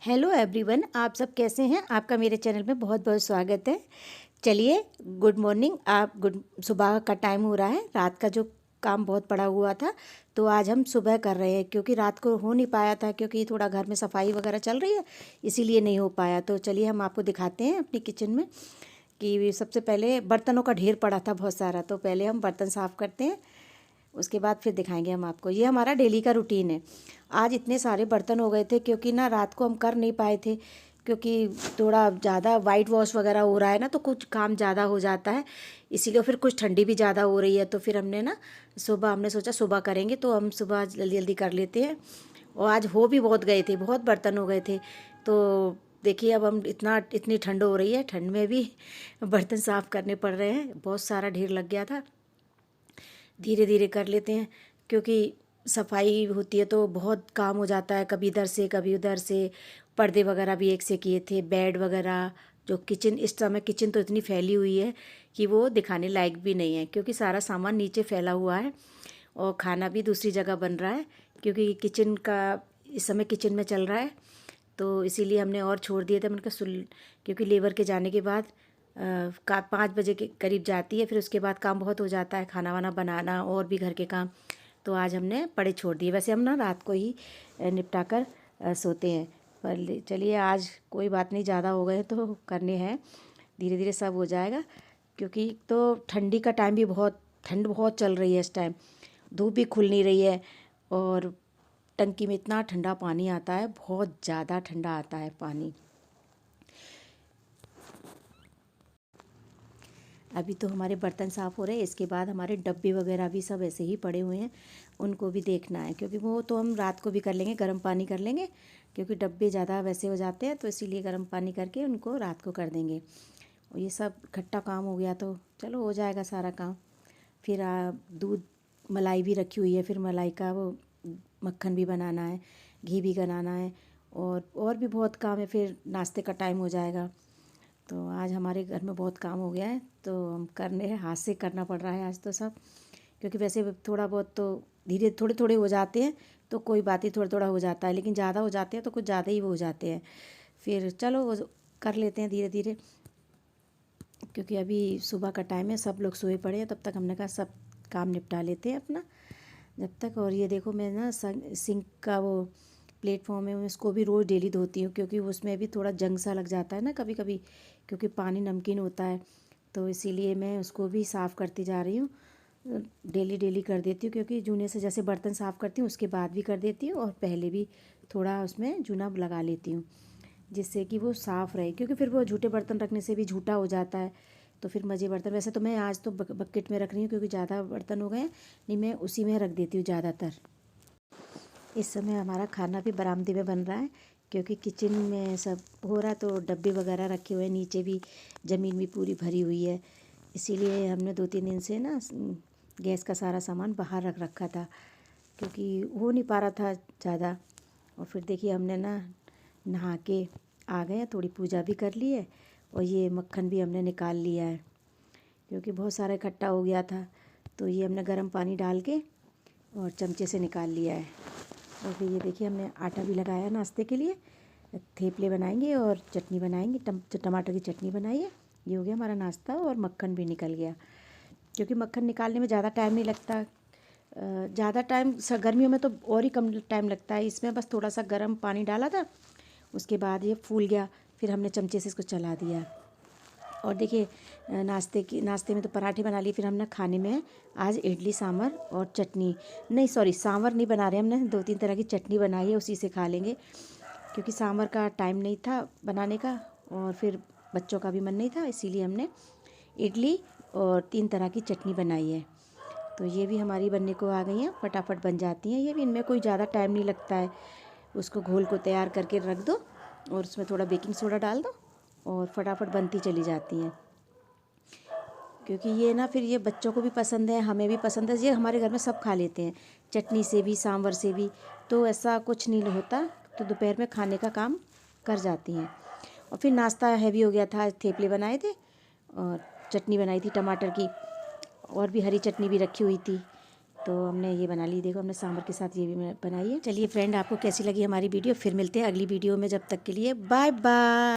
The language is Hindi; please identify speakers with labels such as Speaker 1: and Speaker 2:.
Speaker 1: हेलो एवरीवन, आप सब कैसे हैं। आपका मेरे चैनल में बहुत बहुत स्वागत है। चलिए, गुड मॉर्निंग। आप गुड सुबह का टाइम हो रहा है। रात का जो काम बहुत पड़ा हुआ था तो आज हम सुबह कर रहे हैं, क्योंकि रात को हो नहीं पाया था, क्योंकि थोड़ा घर में सफाई वगैरह चल रही है, इसीलिए नहीं हो पाया। तो चलिए हम आपको दिखाते हैं अपनी किचन में कि सबसे पहले बर्तनों का ढेर पड़ा था बहुत सारा। तो पहले हम बर्तन साफ़ करते हैं, उसके बाद फिर दिखाएंगे हम आपको। ये हमारा डेली का रूटीन है। आज इतने सारे बर्तन हो गए थे, क्योंकि ना रात को हम कर नहीं पाए थे, क्योंकि थोड़ा ज़्यादा वाइट वॉश वगैरह हो रहा है ना, तो कुछ काम ज़्यादा हो जाता है, इसीलिए। फिर कुछ ठंडी भी ज़्यादा हो रही है, तो फिर हमने सोचा सुबह करेंगे, तो हम सुबह जल्दी जल्दी कर लेते हैं। और आज हो भी बहुत गए थे, बहुत बर्तन हो गए थे। तो देखिए, अब हम इतनी ठंड हो रही है, ठंड में भी बर्तन साफ़ करने पड़ रहे हैं। बहुत सारा ढेर लग गया था। धीरे धीरे कर लेते हैं, क्योंकि सफाई होती है तो बहुत काम हो जाता है, कभी इधर से कभी उधर से। पर्दे वगैरह भी एक से किए थे, बेड वगैरह। जो किचन, इस समय किचन तो इतनी फैली हुई है कि वो दिखाने लायक भी नहीं है, क्योंकि सारा सामान नीचे फैला हुआ है और खाना भी दूसरी जगह बन रहा है, क्योंकि किचन का इस समय किचन में चल रहा है। तो इसीलिए हमने और छोड़ दिए थे। मैंने कहा सुल, क्योंकि लेबर के जाने के बाद का 5 बजे के करीब जाती है, फिर उसके बाद काम बहुत हो जाता है, खाना वाना बनाना और भी घर के काम। तो आज हमने पड़े छोड़ दिए। वैसे हम ना रात को ही निपटा कर सोते हैं, पर चलिए आज कोई बात नहीं, ज़्यादा हो गए तो करने हैं, धीरे धीरे सब हो जाएगा। क्योंकि तो ठंडी का टाइम भी ठंड बहुत चल रही है इस टाइम, धूप भी खुल नहीं रही है। और टंकी में इतना ठंडा पानी आता है, बहुत ज़्यादा ठंडा आता है पानी। अभी तो हमारे बर्तन साफ़ हो रहे हैं, इसके बाद हमारे डब्बे वगैरह भी सब ऐसे ही पड़े हुए हैं, उनको भी देखना है। क्योंकि वो तो हम रात को भी कर लेंगे, गर्म पानी कर लेंगे, क्योंकि डब्बे ज़्यादा वैसे हो जाते हैं, तो इसीलिए गर्म पानी करके उनको रात को कर देंगे। और ये सब इकट्ठा काम हो गया तो चलो हो जाएगा सारा काम। फिर दूध मलाई भी रखी हुई है, फिर मलाई का वो मक्खन भी बनाना है, घी भी बनाना है, और भी बहुत काम है। फिर नाश्ते का टाइम हो जाएगा। तो आज हमारे घर में बहुत काम हो गया है, तो हम करने हैं, हाथ से करना पड़ रहा है आज तो सब। क्योंकि वैसे थोड़ा बहुत तो धीरे थोड़े थोड़े हो जाते हैं, तो कोई बात ही थोड़ा थोड़ा हो जाता है, लेकिन ज़्यादा हो जाते हैं तो कुछ ज़्यादा ही वो हो जाते हैं। फिर चलो वो कर लेते हैं धीरे धीरे, क्योंकि अभी सुबह का टाइम है, सब लोग सोए पड़े हैं। तब तक हमने कहा सब काम निपटा लेते हैं अपना जब तक। और ये देखो, मैं ना सिंक का वो प्लेटफॉर्म है, उसको भी रोज़ डेली धोती हूँ, क्योंकि उसमें भी थोड़ा जंग सा लग जाता है ना कभी कभी, क्योंकि पानी नमकीन होता है। तो इसीलिए मैं उसको भी साफ़ करती जा रही हूँ, डेली डेली कर देती हूँ। क्योंकि जूने से जैसे बर्तन साफ़ करती हूँ उसके बाद भी कर देती हूँ, और पहले भी थोड़ा उसमें जूना लगा लेती हूँ, जिससे कि वो साफ़ रहे। क्योंकि फिर वो झूठे बर्तन रखने से भी झूठा हो जाता है, तो फिर मज़े बर्तन। वैसे तो मैं आज तो बकेट में रख रही हूँ, क्योंकि ज़्यादा बर्तन हो गए हैं, नहीं मैं उसी में रख देती हूँ ज़्यादातर। इस समय हमारा खाना भी बरामदे में बन रहा है, क्योंकि किचन में सब हो रहा है, तो डब्बे वगैरह रखे हुए हैं, नीचे भी ज़मीन भी पूरी भरी हुई है। इसीलिए हमने 2-3 दिन से ना गैस का सारा सामान बाहर रख रखा था, क्योंकि हो नहीं पा रहा था ज़्यादा। और फिर देखिए, हमने ना नहा के आ गए हैं, थोड़ी पूजा भी कर ली है, और ये मक्खन भी हमने निकाल लिया है, क्योंकि बहुत सारा इकट्ठा हो गया था। तो ये हमने गर्म पानी डाल के और चमचे से निकाल लिया है। और फिर ये देखिए, हमने आटा भी लगाया नाश्ते के लिए, थेपले बनाएंगे और चटनी बनाएंगे, टमाटर की चटनी बनाई है। ये हो गया हमारा नाश्ता, और मक्खन भी निकल गया, क्योंकि मक्खन निकालने में ज़्यादा टाइम नहीं लगता। ज़्यादा टाइम गर्मियों में तो और ही कम टाइम लगता है। इसमें बस थोड़ा सा गर्म पानी डाला था, उसके बाद ये फूल गया, फिर हमने चमचे से इसको चला दिया। और देखिए, नाश्ते में तो पराठे बना लिए। फिर हमने खाने में आज इडली सांभर और चटनी, नहीं सॉरी, सांभर नहीं बना रहे, हमने 2-3 तरह की चटनी बनाई है, उसी से खा लेंगे। क्योंकि सांभर का टाइम नहीं था बनाने का, और फिर बच्चों का भी मन नहीं था, इसीलिए हमने इडली और 3 तरह की चटनी बनाई है। तो ये भी हमारी बनने को आ गई हैं, फटाफट बन जाती हैं ये भी। इनमें कोई ज़्यादा टाइम नहीं लगता है। उसको घोल को तैयार करके रख दो, और उसमें थोड़ा बेकिंग सोडा डाल दो, और फटाफट बनती चली जाती हैं। क्योंकि ये ना, फिर ये बच्चों को भी पसंद है, हमें भी पसंद है, ये हमारे घर में सब खा लेते हैं, चटनी से भी सांभर से भी। तो ऐसा कुछ नहीं होता, तो दोपहर में खाने का काम कर जाती हैं। और फिर नाश्ता हैवी हो गया था, थेपले बनाए थे और चटनी बनाई थी टमाटर की, और भी हरी चटनी भी रखी हुई थी। तो हमने ये बना ली, देखो हमने सांभर के साथ ये भी बनाई है। चलिए फ्रेंड, आपको कैसी लगी हमारी वीडियो, फिर मिलते हैं अगली वीडियो में। जब तक के लिए बाय बाय।